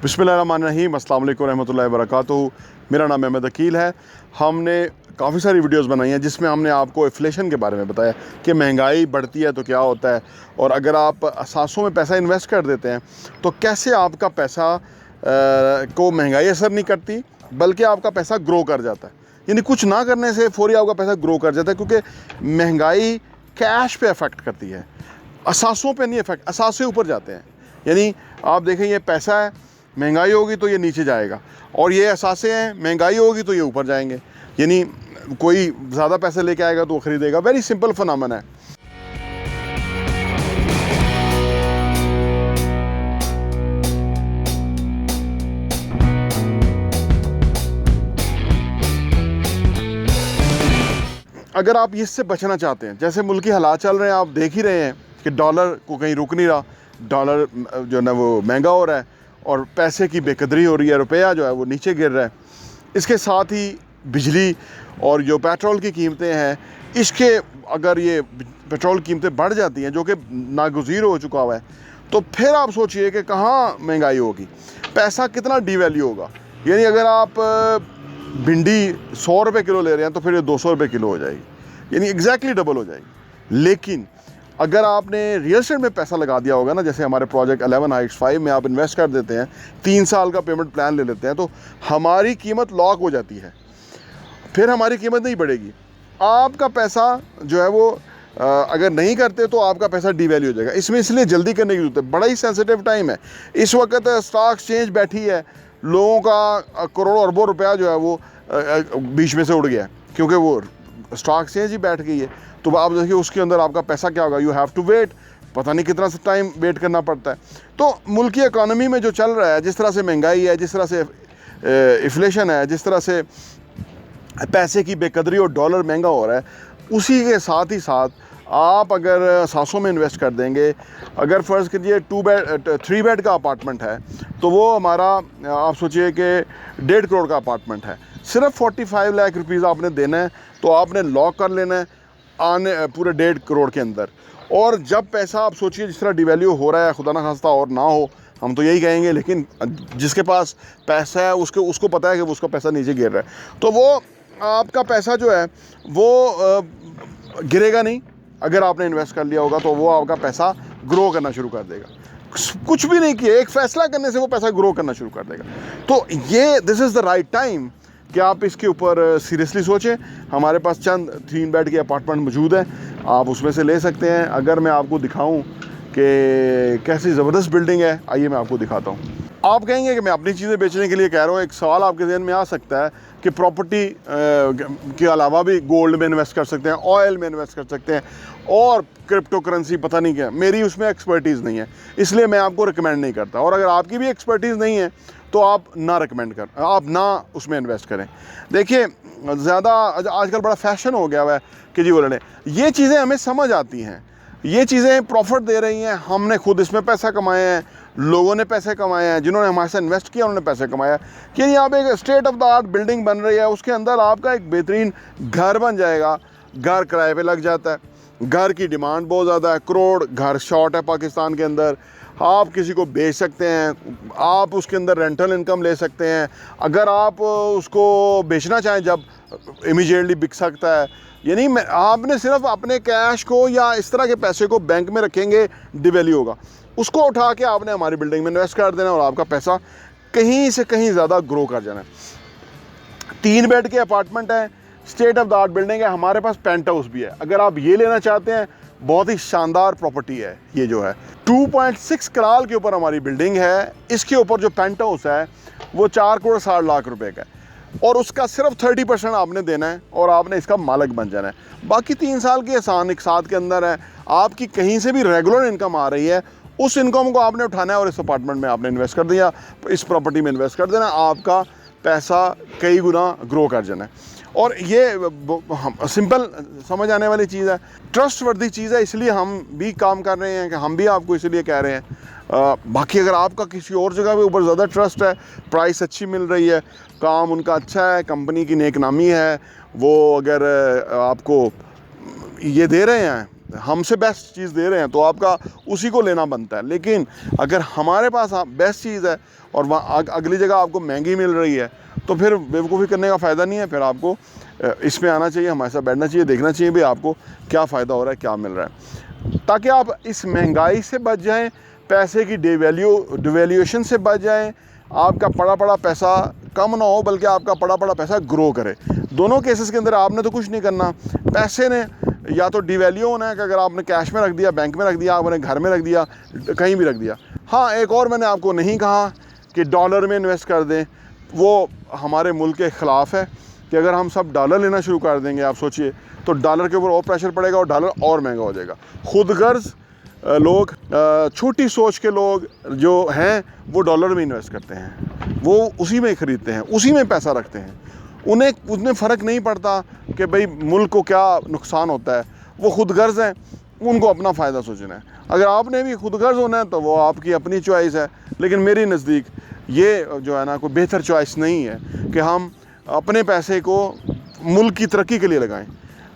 बिस्मिल्लाहिर्रहमानिर्रहीम, अस्सलाम वालेकुम रहमतुल्लाहि व बरकातुहू। मेरा नाम अहमद अकील है। हमने काफ़ी सारी वीडियोस बनाई हैं जिसमें हमने आपको इन्फ्लेशन के बारे में बताया कि महंगाई बढ़ती है तो क्या होता है, और अगर आप असासों में पैसा इन्वेस्ट कर देते हैं तो कैसे आपका पैसा को महंगाई असर नहीं करती बल्कि आपका पैसा ग्रो कर जाता है। यानी कुछ ना करने से फ़ौरी आपका पैसा ग्रो कर जाता है, क्योंकि महंगाई कैश पे अफेक्ट करती है, असासों पे नहीं अफेक्ट, असास से ऊपर जाते हैं। यानी आप देखें, ये पैसा है, महंगाई होगी तो ये नीचे जाएगा, और ये असासे हैं, महंगाई होगी तो ये ऊपर जाएंगे। यानी कोई ज़्यादा पैसे लेके आएगा तो वो ख़रीदेगा। वेरी सिंपल फिनोमेना है। अगर आप इससे बचना चाहते हैं, जैसे मुल्की हालात चल रहे हैं, आप देख ही रहे हैं कि डॉलर को कहीं रुक नहीं रहा, डॉलर जो है ना वो महंगा हो रहा है और पैसे की बेकदरी हो रही है, रुपया जो है वो नीचे गिर रहा है। इसके साथ ही बिजली और जो पेट्रोल की कीमतें हैं, इसके अगर ये पेट्रोल कीमतें बढ़ जाती हैं, जो कि नागुज़ीर हो चुका हुआ है, तो फिर आप सोचिए कि कहाँ महंगाई होगी, पैसा कितना डीवैल्यू होगा। यानी अगर आप भिंडी 100 रुपये किलो ले रहे हैं तो फिर ये 200 रुपये किलो हो जाएगी, यानी एग्जैक्टली डबल हो जाएगी। लेकिन अगर आपने रियल एस्टेट में पैसा लगा दिया होगा ना, जैसे हमारे प्रोजेक्ट 11 हाइट्स 5 में आप इन्वेस्ट कर देते हैं, 3 साल का पेमेंट प्लान ले लेते हैं, तो हमारी कीमत लॉक हो जाती है, फिर हमारी कीमत नहीं बढ़ेगी। आपका पैसा जो है वो अगर नहीं करते तो आपका पैसा डीवैल्यू हो जाएगा। इसमें इसलिए जल्दी करने की जरूरत है, बड़ा ही सेंसिटिव टाइम है। इस वक्त स्टॉक एक्सचेंज बैठी है, लोगों का करोड़ों अरबों रुपया जो है वो बीच में से उड़ गया है, क्योंकि वो स्टॉक एक्सचेंज ही बैठ गई है। तो आप देखिए उसके अंदर आपका पैसा क्या होगा, यू हैव टू वेट, पता नहीं कितना टाइम वेट करना पड़ता है। तो मुल्क की इकॉनमी में जो चल रहा है, जिस तरह से महंगाई है, जिस तरह से इन्फ्लेशन है, जिस तरह से पैसे की बेकदरी और डॉलर महंगा हो रहा है, उसी के साथ ही साथ आप अगर सासों में इन्वेस्ट कर देंगे, अगर फ़र्ज़ कीजिए 3 बेड का अपार्टमेंट है तो वो हमारा आप सोचिए कि 1.5 करोड़ का अपार्टमेंट है, सिर्फ 45 लाख रुपीज़ आपने देना है, तो आपने लॉक कर लेना है आने पूरे 1.5 करोड़ के अंदर। और जब पैसा आप सोचिए जिस तरह डिवैल्यू हो रहा है, खुदा ना खास्ता और ना हो, हम तो यही कहेंगे, लेकिन जिसके पास पैसा है उसको पता है कि उसका पैसा नीचे गिर रहा है, तो वो आपका पैसा जो है वो गिरेगा नहीं। अगर आपने इन्वेस्ट कर लिया होगा तो वो आपका पैसा ग्रो करना शुरू कर देगा। कुछ भी नहीं किया, एक फ़ैसला करने से वो पैसा ग्रो करना शुरू कर देगा। तो ये this is the right time कि आप इसके ऊपर सीरियसली सोचें। हमारे पास चंद 3 बेड के अपार्टमेंट मौजूद हैं, आप उसमें से ले सकते हैं। अगर मैं आपको दिखाऊं कि कैसी ज़बरदस्त बिल्डिंग है, आइए मैं आपको दिखाता हूं। आप कहेंगे कि मैं अपनी चीज़ें बेचने के लिए कह रहा हूँ। एक सवाल आपके जहन में आ सकता है कि प्रॉपर्टी के अलावा भी गोल्ड में इन्वेस्ट कर सकते हैं, ऑयल में इन्वेस्ट कर सकते हैं, और क्रिप्टो करेंसी पता नहीं क्या। मेरी उसमें एक्सपर्टीज़ नहीं है, इसलिए मैं आपको रिकमेंड नहीं करता। और अगर आपकी भी एक्सपर्टीज़ नहीं है तो आप ना उसमें इन्वेस्ट करें। देखिए, ज़्यादा आजकल बड़ा फैशन हो गया हुआ है कि जी बोलने, ये चीज़ें हमें समझ आती हैं, ये चीज़ें प्रॉफिट दे रही हैं, हमने खुद इसमें पैसा कमाए हैं, लोगों ने पैसे कमाए हैं, जिन्होंने हमारे साथ इन्वेस्ट किया उन्होंने पैसे कमाया। कि यहाँ पे एक state of the art building बन रही है, उसके अंदर आपका एक बेहतरीन घर बन जाएगा। घर किराए पे लग जाता है, घर की डिमांड बहुत ज़्यादा है, करोड़ घर शॉर्ट है पाकिस्तान के अंदर। आप किसी को बेच सकते हैं, आप उसके अंदर रेंटल इनकम ले सकते हैं। अगर आप उसको बेचना चाहें, जब इमीडिएटली बिक सकता है। यानी आपने सिर्फ अपने कैश को या इस तरह के पैसे को बैंक में रखेंगे, डिवैल्यू होगा, उसको उठा के आपने हमारी बिल्डिंग में इन्वेस्ट कर देना और आपका पैसा कहीं से कहीं ज़्यादा ग्रो कर जाना है। 3 बेड के अपार्टमेंट है, state of the art building है, हमारे पास पेंट हाउस भी है। अगर आप ये लेना चाहते हैं, बहुत ही शानदार प्रॉपर्टी है ये जो है। 2.6 कनाल के ऊपर हमारी बिल्डिंग है। इसके ऊपर जो पेंट हाउस है वो 4 करोड़ 60 लाख रुपए का है, और उसका सिर्फ 30% आपने देना है और आपने इसका मालिक बन जाना है। बाकी 3 साल की आसान एक साथ के अंदर है, आपकी कहीं से भी रेगुलर इनकम आ रही है, उस इनकम को आपने उठाना है और इस अपार्टमेंट में आपने इन्वेस्ट कर दिया, इस प्रॉपर्टी में इन्वेस्ट कर देना, आपका पैसा कई गुना ग्रो कर जाना है। और ये सिंपल समझ आने वाली चीज़ है, ट्रस्ट वर्दी चीज़ है, इसलिए हम भी काम कर रहे हैं कि हम भी आपको इसलिए कह रहे हैं। बाकी अगर आपका किसी और जगह पे ऊपर ज़्यादा ट्रस्ट है, प्राइस अच्छी मिल रही है, काम उनका अच्छा है, कंपनी की नेक नामी है, वो अगर आपको ये दे रहे हैं हमसे बेस्ट चीज़ दे रहे हैं तो आपका उसी को लेना बनता है। लेकिन अगर हमारे पास बेस्ट चीज़ है और वहाँ अगली जगह आपको महंगी मिल रही है तो फिर बेवकूफ़ी करने का फ़ायदा नहीं है। फिर आपको इसमें आना चाहिए, हमारे साथ बैठना चाहिए, देखना चाहिए भाई आपको क्या फ़ायदा हो रहा है, क्या मिल रहा है, ताकि आप इस महंगाई से बच जाएँ, पैसे की डिवैल्यूएशन से बच जाएँ, आपका पड़ा पैसा कम ना हो बल्कि आपका पड़ा पैसा ग्रो करे। दोनों केसेस के अंदर आपने तो कुछ नहीं करना, पैसे ने या तो डिवैल्यू होना है कि अगर आपने कैश में रख दिया, बैंक में रख दिया, आपने घर में रख दिया, कहीं भी रख दिया। हाँ, एक और मैंने आपको नहीं कहा कि डॉलर में इन्वेस्ट कर दें, वो हमारे मुल्क के ख़िलाफ़ है कि अगर हम सब डॉलर लेना शुरू कर देंगे, आप सोचिए, तो डॉलर के ऊपर और प्रेशर पड़ेगा और डॉलर और महंगा हो जाएगा। खुद गर्ज लोग, छोटी सोच के लोग जो हैं वो डॉलर में इन्वेस्ट करते हैं, वो उसी में ख़रीदते हैं, उसी में पैसा रखते हैं, उन्हें फ़र्क नहीं पड़ता कि भाई मुल्क को क्या नुकसान होता है। वो खुद गर्ज हैं, उनको अपना फ़ायदा सोचना है। अगर आपने भी खुद गर्ज होना है तो वो आपकी अपनी चॉइस है, लेकिन मेरी नज़दीक ये जो है ना कोई बेहतर चॉइस नहीं है कि हम अपने पैसे को मुल्क की तरक्की के लिए लगाएं,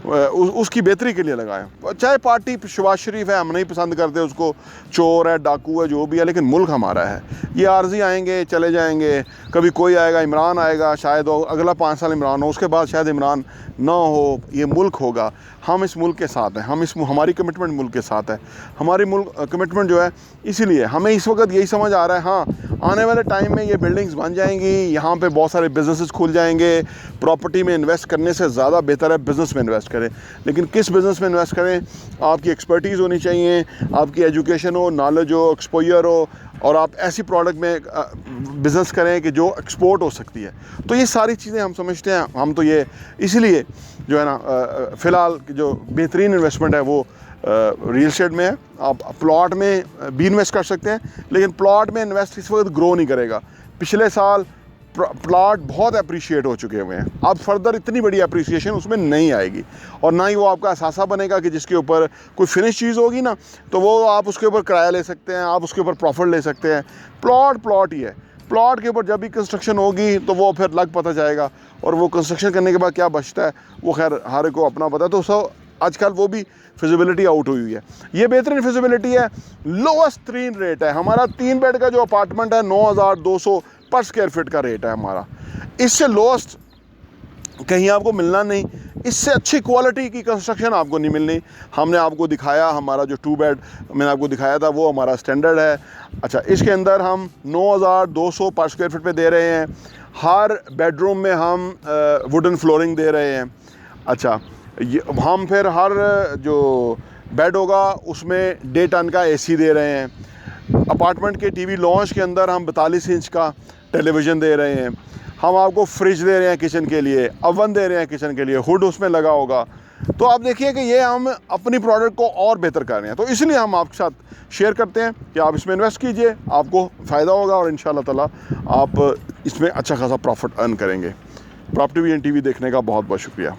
उसकी बेहतरी के लिए लगाएं। चाहे पार्टी शहबाज शरीफ है, हम नहीं पसंद करते उसको, चोर है, डाकू है, जो भी है, लेकिन मुल्क हमारा है। ये आर्जी आएंगे चले जाएंगे, कभी कोई आएगा, इमरान आएगा, शायद अगला 5 साल इमरान हो, उसके बाद शायद इमरान ना हो, ये मुल्क होगा। हम इस मुल्क के साथ हैं, हमारी कमिटमेंट मुल्क के साथ है, हमारी मुल्क कमिटमेंट जो है, इसीलिए हमें इस वक्त यही समझ आ रहा है, हाँ आने वाले टाइम में ये बिल्डिंग्स बन जाएंगी, यहाँ पे बहुत सारे बिजनेसेस खुल जाएंगे। प्रॉपर्टी में इन्वेस्ट करने से ज़्यादा बेहतर है बिज़नेस में इन्वेस्ट करें। लेकिन किस बिज़नेस में इन्वेस्ट करें? आपकी एक्सपर्टीज़ होनी चाहिए, आपकी एजुकेशन हो, नॉलेज हो, एक्सपोजर हो, और आप ऐसी प्रोडक्ट में बिज़नेस करें कि जो एक्सपोर्ट हो सकती है। तो ये सारी चीज़ें हम समझते हैं, हम तो ये इसलिए जो है ना फ़िलहाल जो बेहतरीन इन्वेस्टमेंट है वो रियल एस्टेट में है। आप प्लॉट में भी इन्वेस्ट कर सकते हैं, लेकिन प्लॉट में इन्वेस्ट इस वक्त ग्रो नहीं करेगा। पिछले साल प्लॉट बहुत अप्रिशिएट हो चुके हुए हैं, अब फर्दर इतनी बड़ी अप्रिसिएशन उसमें नहीं आएगी, और ना ही वो आपका असासा बनेगा कि जिसके ऊपर कोई फिनिश चीज़ होगी ना तो वो आप उसके ऊपर किराया ले सकते हैं, आप उसके ऊपर प्रॉफिट ले सकते हैं। प्लॉट ही है, प्लॉट के ऊपर जब भी कंस्ट्रक्शन होगी तो वो फिर लग पता जाएगा, और वो कंस्ट्रक्शन करने के बाद क्या बचता है वो खैर हर को अपना पता है। तो सब आजकल वो भी फिजिबिलिटी आउट हुई है। ये बेहतरीन फिजिबिलिटी है, लोवेस्ट तीन रेट है हमारा। 3 बेड का जो अपार्टमेंट है 9,200 पर स्क्वायर फीट का रेट है हमारा। इससे लोएस्ट कहीं आपको मिलना नहीं, इससे अच्छी क्वालिटी की कंस्ट्रक्शन आपको नहीं मिलनी। हमने आपको दिखाया, हमारा जो 2 बेड मैंने आपको दिखाया था वो हमारा स्टैंडर्ड है। अच्छा, इसके अंदर हम 9,200 पर स्क्वायर फीट पे दे रहे हैं। हर बेडरूम में हम वुडन फ्लोरिंग दे रहे हैं। अच्छा, हम फिर हर जो बेड होगा उसमें 1.5 टन का AC दे रहे हैं। अपार्टमेंट के टीवी लॉन्च के अंदर हम 42 इंच का टेलीविज़न दे रहे हैं। हम आपको फ्रिज दे रहे हैं किचन के लिए, ओवन दे रहे हैं किचन के लिए, हुड उसमें लगा होगा। तो आप देखिए कि ये हम अपनी प्रोडक्ट को और बेहतर कर रहे हैं। तो इसलिए हम आपके साथ शेयर करते हैं कि आप इसमें इन्वेस्ट कीजिए, आपको फ़ायदा होगा और इंशाल्लाह ताला आप इसमें अच्छा खासा प्रॉफिट अर्न करेंगे। प्रॉपर्टी वीएन टीवी देखने का बहुत बहुत शुक्रिया।